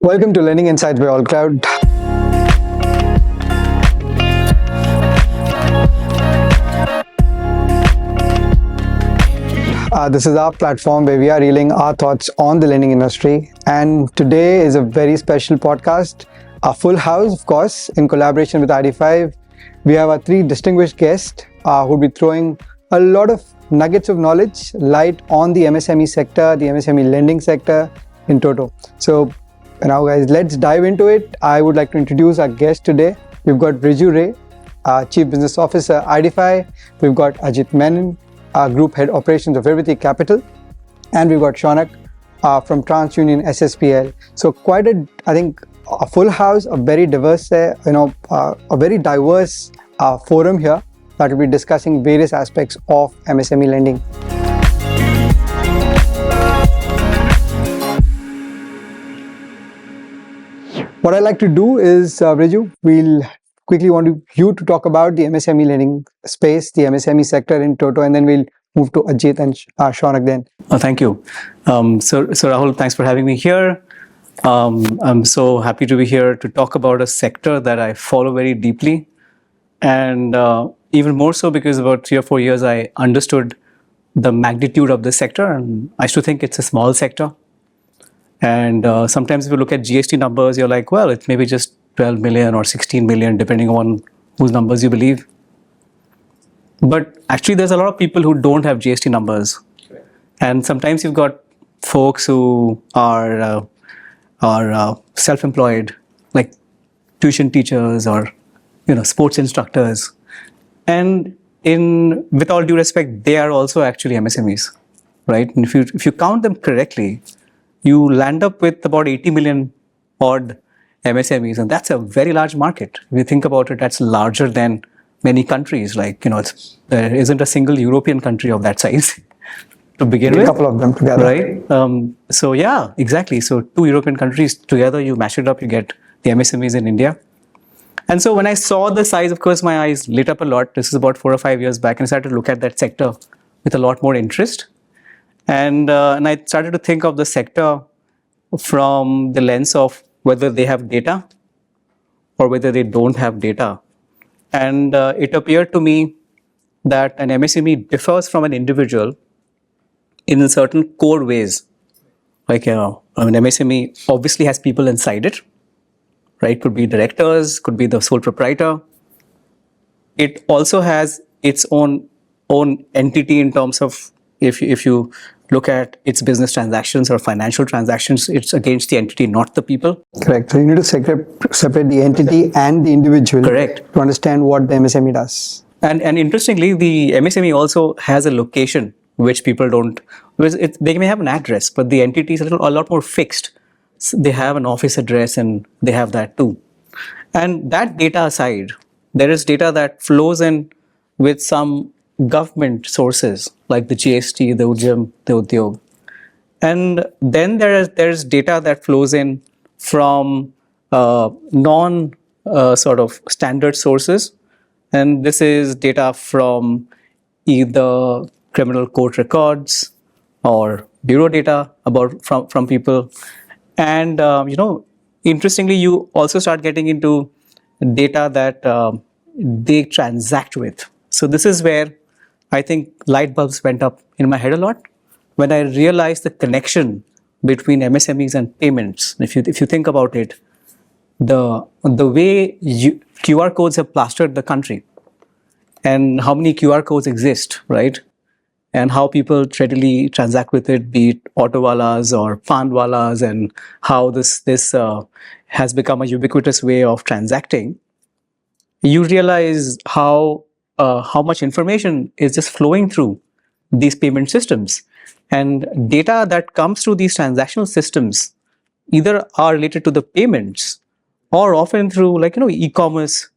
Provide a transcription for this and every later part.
Welcome to Learning Insights by AllCloud. This is our platform where we are reeling our thoughts on the lending industry. And today is a very special podcast, a full house, of course, in collaboration with IDfy. We have our three distinguished guests who will be throwing a lot of nuggets of knowledge, light on the MSME sector, the MSME lending sector in toto. So now guys, let's dive into it. I would like to introduce our guest today. We've got Wriju, Chief Business Officer, IDfy. We've got Ajit Menon, Group Head Operations of Vivrti Capital. And we've got Shaunak from TransUnion SSPL. So quite a full house, a very diverse, a very diverse forum here that will be discussing various aspects of MSME lending. What I like to do is, Wriju, we'll quickly want you to talk about the MSME lending space, the MSME sector in toto, and then we'll move to Ajit and Shaunak then. Thank you. So Rahul, thanks for having me here. I'm so happy to be here to talk about a sector that I follow very deeply. And even more so because about 3 or 4 years, I understood the magnitude of this sector. And I used to think it's a small sector. And sometimes if you look at GST numbers, you're like, well, it's maybe just 12 million or 16 million, depending on whose numbers you believe. But actually, there's a lot of people who don't have GST numbers. And sometimes you've got folks who are self-employed, like tuition teachers or sports instructors. And with all due respect, they are also actually MSMEs, right? And if you count them correctly, you land up with about 80 million odd MSMEs, and that's a very large market. If you think about it, that's larger than many countries. Like, there isn't a single European country of that size to begin with. A couple of them together. Right? So yeah, exactly. So 2 European countries together, you mash it up, you get the MSMEs in India. And so when I saw the size, of course, my eyes lit up a lot. This is about 4 or 5 years back, and I started to look at that sector with a lot more interest. And I started to think of the sector from the lens of whether they have data or whether they don't have data. And it appeared to me that an MSME differs from an individual in certain core ways. Like an MSME obviously has people inside it, right? Could be directors, could be the sole proprietor. It also has its own entity in terms of if you look at its business transactions or financial transactions, it's against the entity, not the people. Correct. So you need to separate the entity and the individual. Correct. To understand what the MSME does. And interestingly, the MSME also has a location which people don't. They may have an address, but the entity is a lot more fixed. So they have an office address, and they have that too. And that data aside, there is data that flows in with some government sources like the GST, the Ujjam, the Udyog. And then there's data that flows in from non sort of standard sources. And this is data from either criminal court records or bureau data from people. And interestingly, you also start getting into data that they transact with. So this is where I think light bulbs went up in my head a lot when I realized the connection between MSMEs and payments. If you think about it, the way QR codes have plastered the country, and how many QR codes exist, right? And how people readily transact with it, be it autowalas or panwalas, and how this has become a ubiquitous way of transacting. You realize how much information is just flowing through these payment systems, and data that comes through these transactional systems either are related to the payments or often through e-commerce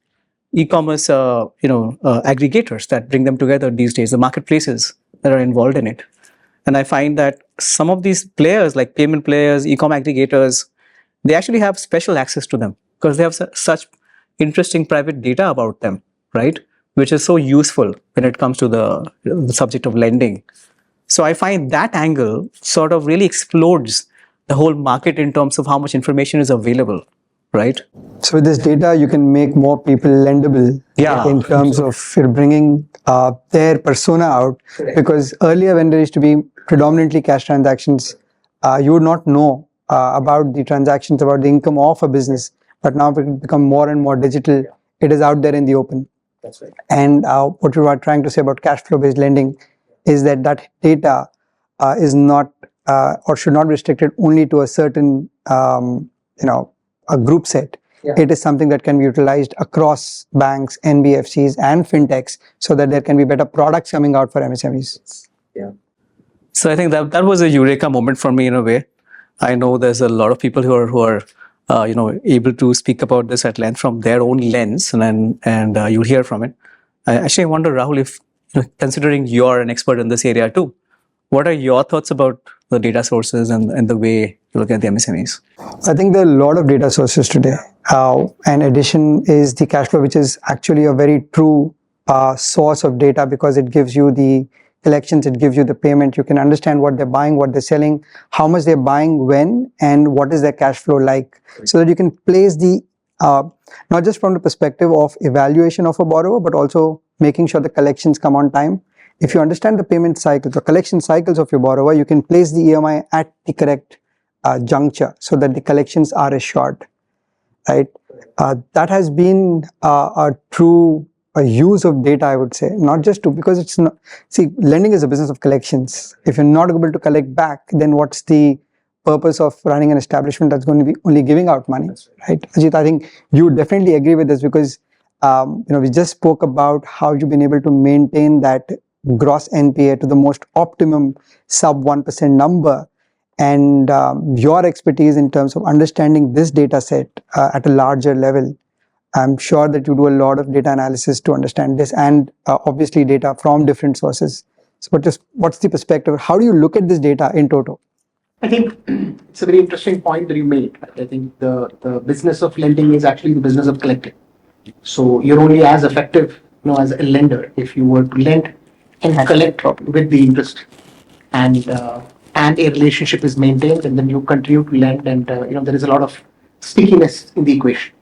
aggregators that bring them together these days, the marketplaces that are involved in it. And I find that some of these players, like payment players, e-com aggregators, they actually have special access to them because they have such interesting private data about them, right? Which is so useful when it comes to the subject of lending. So I find that angle sort of really explodes the whole market in terms of how much information is available, right? So with this data, you can make more people lendable. Yeah. In terms of bringing their persona out, because earlier when there used to be predominantly cash transactions, you would not know about the transactions, about the income of a business. But now it become more and more digital. It is out there in the open. That's right. And what you are trying to say about cash flow based lending is that that data is not or should not be restricted only to a certain a group set. Yeah. It is something that can be utilized across banks, NBFCs, and fintechs, so that there can be better products coming out for MSMEs. Yeah. So I think that was a eureka moment for me in a way. I know there's a lot of people who are able to speak about this at length from their own lens, and you'll hear from it. I actually wonder, Rahul, if considering you're an expert in this area too, what are your thoughts about the data sources and the way you look at the MSMEs? I think there are a lot of data sources today. And addition is the cash flow, which is actually a very true source of data, because it gives you the collections, it gives you the payment. You can understand what they're buying, what they're selling, how much they're buying, when, and what is their cash flow like, so that you can place the not just from the perspective of evaluation of a borrower, but also making sure the collections come on time. If you understand the payment cycles, the collection cycles of your borrower, you can place the EMI at the correct juncture, so that the collections are assured, right? That has been a true use of data, I would say, not just to, because it's not, see, lending is a business of collections. If you're not able to collect back, then what's the purpose of running an establishment that's going to be only giving out money, right? Ajit, I think you definitely agree with this, because we just spoke about how you've been able to maintain that gross NPA to the most optimum sub 1% number, and your expertise in terms of understanding this data set at a larger level. I'm sure that you do a lot of data analysis to understand this, and obviously data from different sources. So what's the perspective? How do you look at this data in total? I think it's a very interesting point that you made. I think the business of lending is actually the business of collecting. So you're only as effective, as a lender if you were to lend and collect with the interest, and a relationship is maintained, and then you continue to lend, and there is a lot of stickiness in the equation.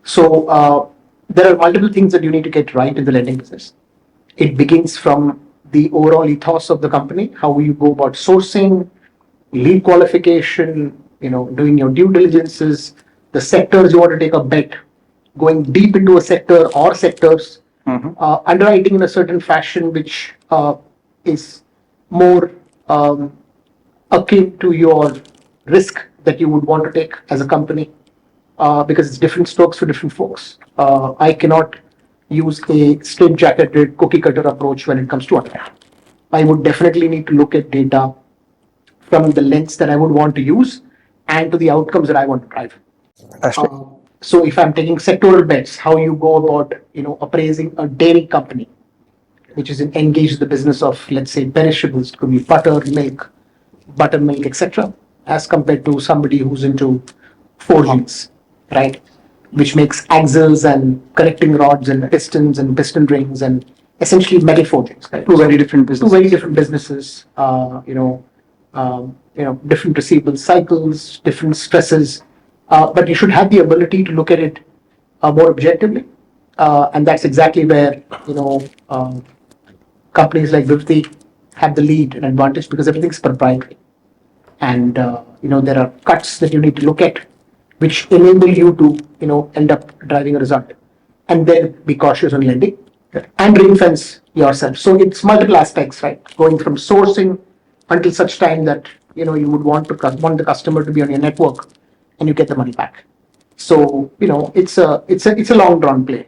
So there are multiple things that you need to get right in the lending business. It begins from the overall ethos of the company, how you go about sourcing, lead qualification, doing your due diligences, the sectors you want to take a bet, going deep into a sector or sectors, underwriting in a certain fashion which is more akin to your risk that you would want to take as a company, because it's different strokes for different folks. I cannot use a straight-jacketed cookie-cutter approach when it comes to underwriting. I would definitely need to look at data from the lens that I would want to use and to the outcomes that I want to drive. So if I'm taking sectoral bets, how you go about, appraising a dairy company, which is engaged in the business of, let's say, perishables, it could be butter, milk, buttermilk, etc., as compared to somebody who's into forgings, right, which makes axles and connecting rods and pistons and piston rings and essentially metal forgings. Right? Two very different businesses. Two very different businesses. Different receivable cycles, different stresses, but you should have the ability to look at it more objectively, and that's exactly where companies like Vivrti have the lead and advantage, because everything's proprietary, and there are cuts that you need to look at, which enable you to end up driving a result, and then be cautious on lending and ring fence yourself. So it's multiple aspects, right? Going from sourcing until such time that you would want the customer to be on your network, and you get the money back. So it's a long drawn play.